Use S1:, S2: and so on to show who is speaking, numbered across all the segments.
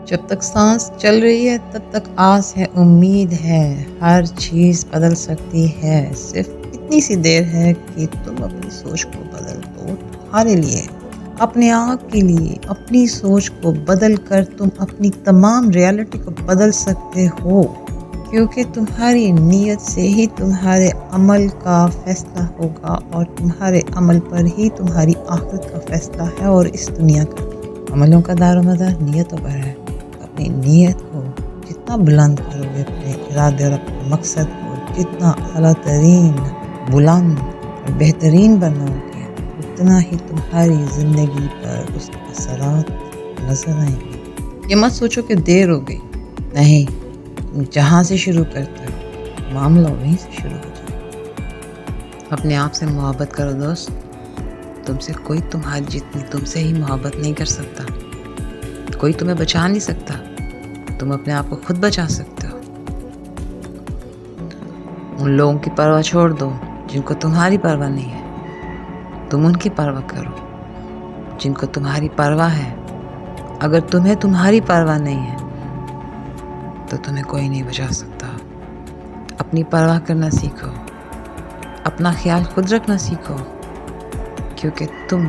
S1: جب تک سانس چل رہی ہے تب تک آس ہے، امید ہے، ہر چیز بدل سکتی ہے، صرف اتنی سی دیر ہے کہ تم اپنی سوچ کو بدل دو تمہارے لیے، اپنے آپ کے لیے۔ اپنی سوچ کو بدل کر تم اپنی تمام ریالٹی کو بدل سکتے ہو، کیونکہ تمہاری نیت سے ہی تمہارے عمل کا فیصلہ ہوگا، اور تمہارے عمل پر ہی تمہاری آخرت کا فیصلہ ہے اور اس دنیا کا۔ عملوں کا دار و مدار نیتوں پر ہے۔ اپنی نیت کو جتنا بلند کرو گے، اپنے ارادے اور اپنے مقصد کو جتنا اعلیٰ ترین، بلند اور بہترین بناؤ گے، اتنا ہی تمہاری زندگی پر اس کے اثرات نظر آئیں گے۔ یہ مت سوچو کہ دیر ہو گئی، نہیں، تم جہاں سے شروع کرتے ہو معاملہ وہیں سے شروع ہو جائے۔ اپنے آپ سے محبت کرو دوست، تم سے کوئی تمہاری جتنی تم سے ہی محبت نہیں کر سکتا، کوئی تمہیں بچا نہیں سکتا، تم اپنے آپ کو خود بچا سکتے ہو۔ ان لوگوں کی پرواہ چھوڑ دو جن کو تمہاری پرواہ نہیں ہے، تم ان کی پرواہ کرو جن کو تمہاری پرواہ ہے۔ اگر تمہیں تمہاری پرواہ نہیں ہے تو تمہیں کوئی نہیں بچا سکتا۔ اپنی پرواہ کرنا سیکھو، اپنا خیال خود رکھنا سیکھو، کیونکہ تم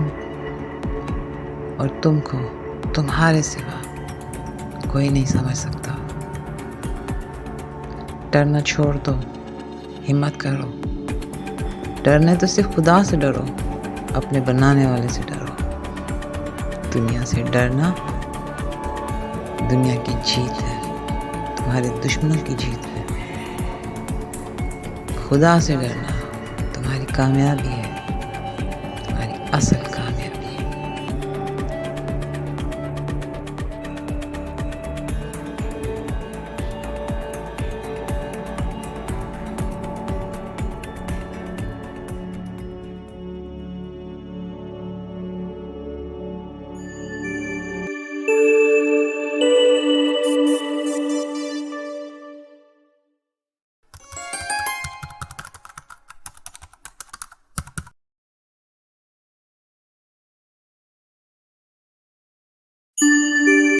S1: اور تم کو تمہارے سوا کوئی نہیں سمجھ سکتا۔ ڈرنا چھوڑ دو، ہمت کرو۔ ڈرنا تو صرف خدا سے ڈرو، اپنے بنانے والے سے ڈرو۔ دنیا سے ڈرنا دنیا کی جیت ہے، تمہارے دشمنوں کی جیت ہے۔ خدا سے ڈرنا تمہاری کامیابی ہے، تمہاری اصل